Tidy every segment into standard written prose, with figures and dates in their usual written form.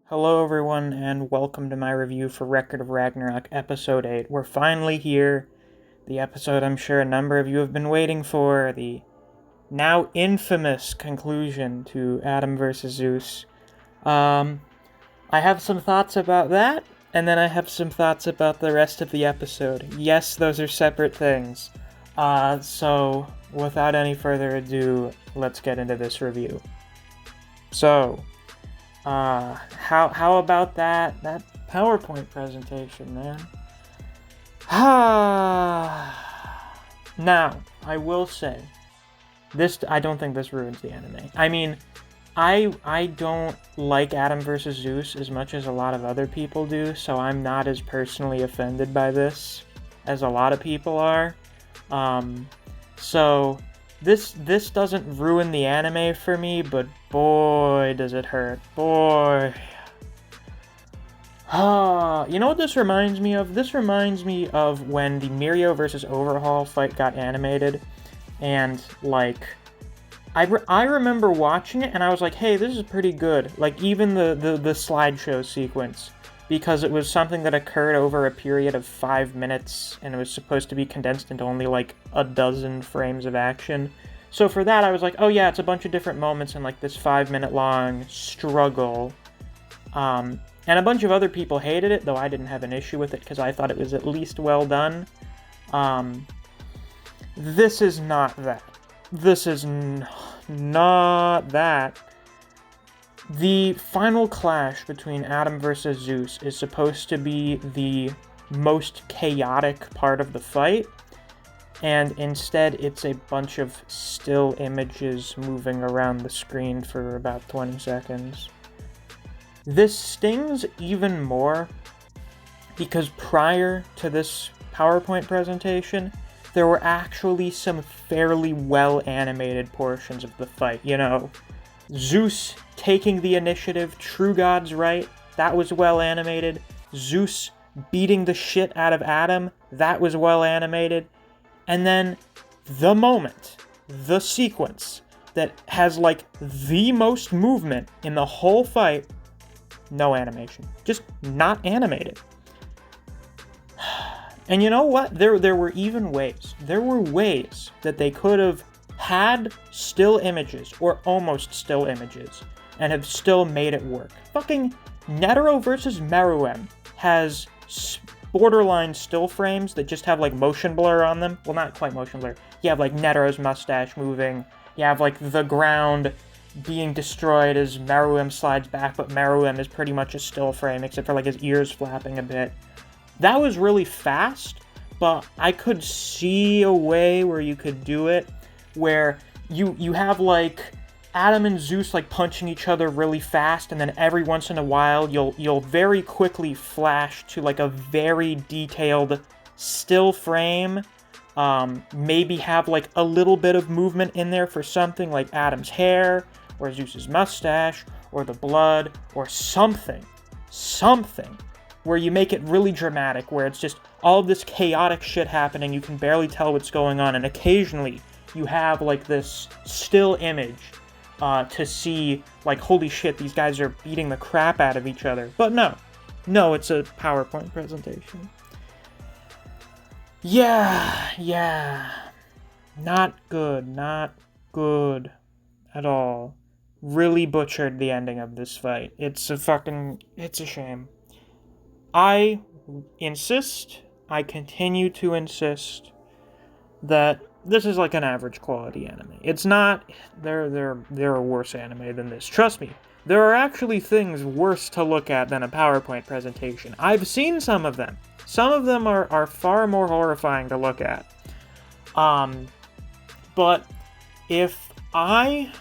Hello everyone, and welcome to my review for Record of Ragnarok Episode 8. We're finally here, the episode I'm sure a number of you have been waiting for, the now infamous conclusion to Adam vs. Zeus. I have some thoughts about that, and then I have some thoughts about the rest of the episode. Yes, those are separate things. So, without any further ado, let's get into this review. So, how about that PowerPoint presentation, man? Now, I will say, I don't think this ruins the anime. I mean, I don't like Adam vs. Zeus as much as a lot of other people do, so I'm not as personally offended by this as a lot of people are. So this doesn't ruin the anime for me, but boy, does it hurt. Boy. You know what this reminds me of? This reminds me of when the Mirio versus Overhaul fight got animated, and, like, I remember watching it, and I was like, hey, this is pretty good. Like, even the slideshow sequence, because it was something that occurred over a period of 5 minutes, and it was supposed to be condensed into only, like, a dozen frames of action. So for that, I was like, oh yeah, it's a bunch of different moments in, like, this 5-minute long struggle. And a bunch of other people hated it, though I didn't have an issue with it, because I thought it was at least well done. This is not that. This is not that. The final clash between Adam versus Zeus is supposed to be the most chaotic part of the fight, and instead it's a bunch of still images moving around the screen for about 20 seconds. This stings even more because prior to this PowerPoint presentation, there were actually some fairly well-animated portions of the fight. You know, Zeus taking the initiative, true God's right, that was well-animated. Zeus beating the shit out of Adam, that was well-animated. And then the moment, the sequence that has, like, the most movement in the whole fight, no animation. Just not animated. And you know what? There were even ways. There were ways that they could have had still images, or almost still images, and have still made it work. Fucking Netero versus Meruem has borderline still frames that just have, like, motion blur on them. Well, not quite motion blur. You have, like, Netero's mustache moving. You have, like, the ground being destroyed as Meruem slides back, but Meruem is pretty much a still frame, except for, like, his ears flapping a bit. That was really fast, but I could see a way where you could do it, where you have, like, Adam and Zeus, like, punching each other really fast, and then every once in a while you'll very quickly flash to, like, a very detailed still frame. Maybe have, like, a little bit of movement in there for something like Adam's hair, or Zeus's mustache, or the blood, or something, where you make it really dramatic, where it's just all of this chaotic shit happening, you can barely tell what's going on, and occasionally you have, like, this still image to see, like, holy shit, these guys are beating the crap out of each other. But no, it's a PowerPoint presentation. Yeah, not good at all. Really butchered the ending of this fight. It's a shame. I continue to insist that this is, like, an average quality anime. It's not, there are worse anime than this. Trust me, there are actually things worse to look at than a PowerPoint presentation. I've seen some of them. Some of them are far more horrifying to look at. But if I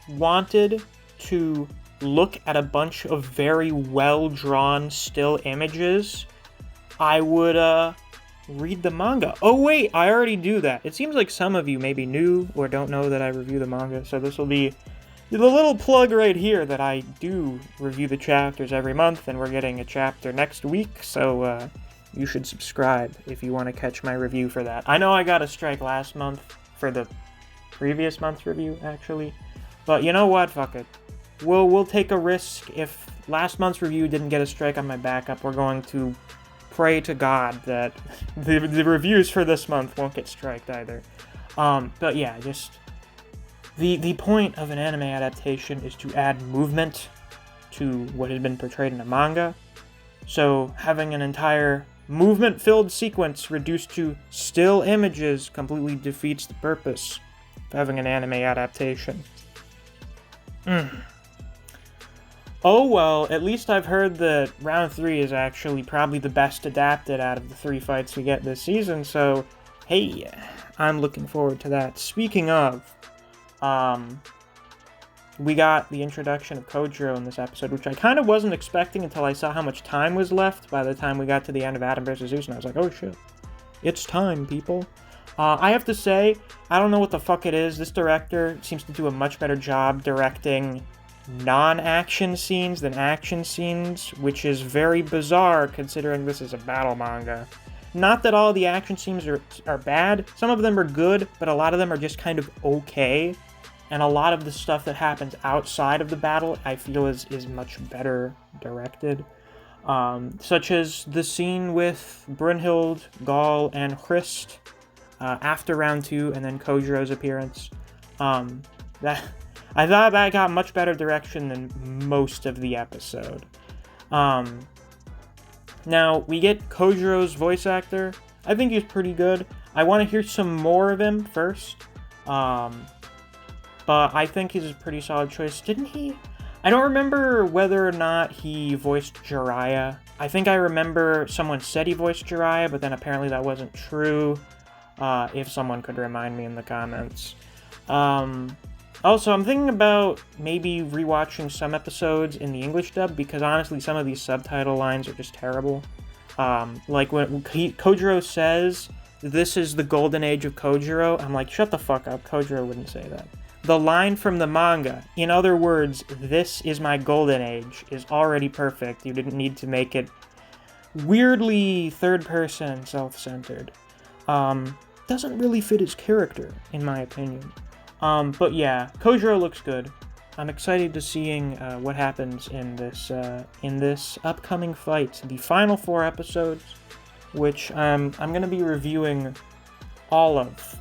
wanted to look at a bunch of very well-drawn still images, I would read the manga. Oh wait, I already do that. It seems like some of you maybe knew or don't know that I review the manga, so this will be the little plug right here that I do review the chapters every month, and we're getting a chapter next week, so you should subscribe if you want to catch my review for that. I know I got a strike last month for the previous month's review, actually, but you know what? Fuck it. we'll take a risk. If last month's review didn't get a strike on my backup, we're going to pray to God that the reviews for this month won't get striked either. But yeah, just the point of an anime adaptation is to add movement to what had been portrayed in a manga. So having an entire movement-filled sequence reduced to still images completely defeats the purpose of having an anime adaptation. Oh well, at least I've heard that Round 3 is actually probably the best adapted out of the 3 fights we get this season, so hey, I'm looking forward to that. Speaking of, we got the introduction of Kojiro in this episode, which I kind of wasn't expecting until I saw how much time was left by the time we got to the end of Adam vs. Zeus, and I was like, oh shit, it's time, people. I have to say, I don't know what the fuck it is. This director seems to do a much better job directing non-action scenes than action scenes, which is very bizarre considering this is a battle manga. Not that all the action scenes are bad. Some of them are good, but a lot of them are just kind of okay. And a lot of the stuff that happens outside of the battle, I feel is much better directed. Such as the scene with Brunhild, Gaul, and Hrist after round 2, and then Kojiro's appearance. I thought that got much better direction than most of the episode. Now, we get Kojiro's voice actor. I think he's pretty good. I want to hear some more of him first. But I think he's a pretty solid choice. Didn't he? I don't remember whether or not he voiced Jiraiya. I think I remember someone said he voiced Jiraiya, but then apparently that wasn't true. If someone could remind me in the comments. Also, I'm thinking about maybe rewatching some episodes in the English dub, because honestly, some of these subtitle lines are just terrible. Like when Kojiro says, "This is the golden age of Kojiro," I'm like, shut the fuck up, Kojiro wouldn't say that. The line from the manga, in other words, "This is my golden age," is already perfect. You didn't need to make it weirdly third-person and self-centered. Doesn't really fit his character, in my opinion. But yeah, Kojiro looks good. I'm excited to seeing what happens in this upcoming fight, the final 4 episodes, which I'm going to be reviewing all of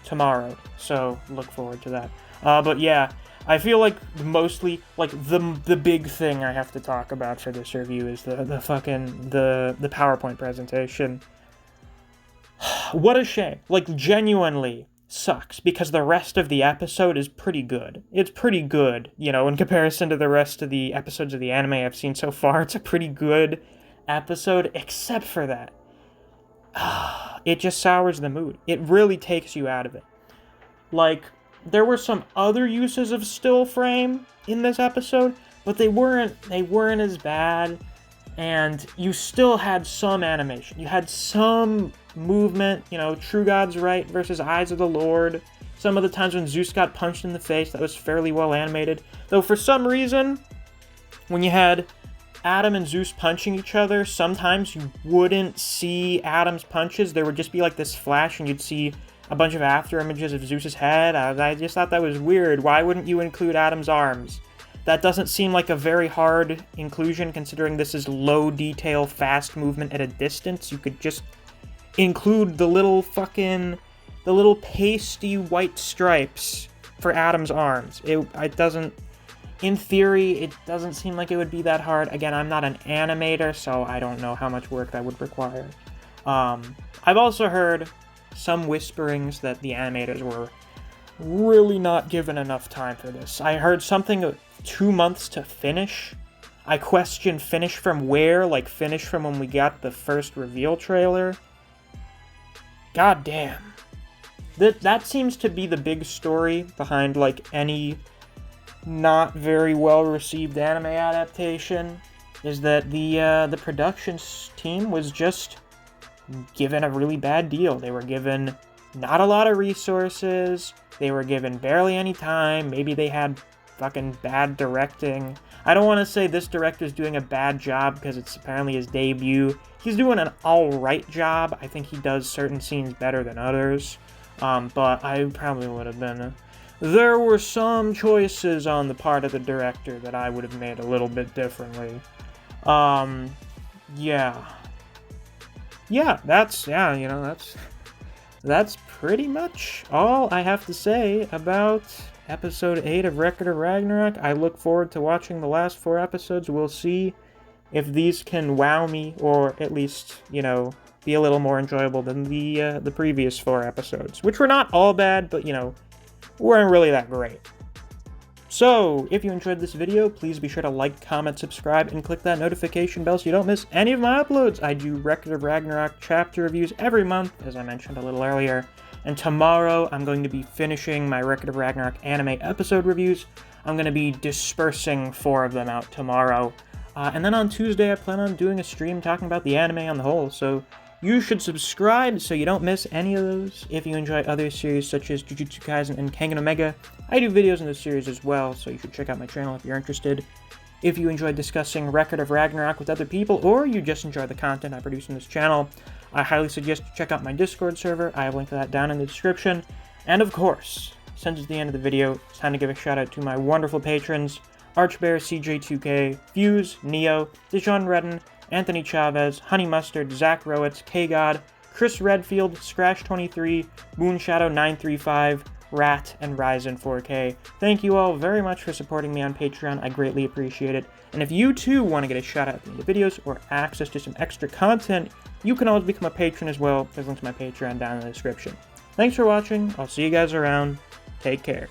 tomorrow, so look forward to that. But yeah, I feel like mostly, like, the big thing I have to talk about for this review is the PowerPoint presentation. What a shame. Like, genuinely sucks, because the rest of the episode is pretty good. It's pretty good, you know, in comparison to the rest of the episodes of the anime I've seen so far. It's a pretty good episode, except for that. It just sours the mood. It really takes you out of it. Like, there were some other uses of still frame in this episode, but they weren't as bad, and you still had some animation. You had some movement, you know, True God's Right versus Eyes of the Lord. Some of the times when Zeus got punched in the face, that was fairly well animated. Though for some reason, when you had Adam and Zeus punching each other, sometimes you wouldn't see Adam's punches. There would just be like this flash and you'd see a bunch of after images of Zeus's head. I just thought that was weird. Why wouldn't you include Adam's arms? That doesn't seem like a very hard inclusion, considering this is low detail, fast movement at a distance. You could just include the little pasty white stripes for Adam's arms. It doesn't, in theory, it doesn't seem like it would be that hard. Again, I'm not an animator, so I don't know how much work that would require. I've also heard some whisperings that the animators were really not given enough time for this. I heard something of 2 months to finish. I question finish from where, like finish from when we got the first reveal trailer. God damn. That seems to be the big story behind, like, any not very well received anime adaptation, is that the production team was just given a really bad deal. They were given not a lot of resources, they were given barely any time, maybe they had fucking bad directing. I don't want to say this director's doing a bad job because it's apparently his debut. He's doing an alright job. I think he does certain scenes better than others. But I probably would have been there were some choices on the part of the director that I would have made a little bit differently. Yeah. Yeah, that's pretty much all I have to say about episode 8 of Record of Ragnarok. I look forward to watching the last 4 episodes. We'll see if these can wow me, or at least, be a little more enjoyable than the previous 4 episodes, which were not all bad, but, weren't really that great. So, if you enjoyed this video, please be sure to like, comment, subscribe, and click that notification bell so you don't miss any of my uploads. I do Record of Ragnarok chapter reviews every month, as I mentioned a little earlier. And tomorrow, I'm going to be finishing my Record of Ragnarok anime episode reviews. I'm going to be dispersing 4 of them out tomorrow. And then on Tuesday, I plan on doing a stream talking about the anime on the whole, so you should subscribe so you don't miss any of those. If you enjoy other series such as Jujutsu Kaisen and Kengan Omega, I do videos in this series as well, so you should check out my channel if you're interested. If you enjoy discussing Record of Ragnarok with other people, or you just enjoy the content I produce in this channel, I highly suggest you check out my Discord server. I have a link to that down in the description. And of course, since it's the end of the video, it's time to give a shout out to my wonderful patrons: Archbear, CJ2K, Fuse, Neo, Dijon Redden, Anthony Chavez, Honey Mustard, Zach Rowitz, K-God, Chris Redfield, Scratch23, Moonshadow935, Rat, and Ryzen4K. Thank you all very much for supporting me on Patreon. I greatly appreciate it. And if you too want to get a shout out at the end of the videos or access to some extra content, you can always become a patron as well. There's a link to my Patreon down in the description. Thanks for watching. I'll see you guys around. Take care.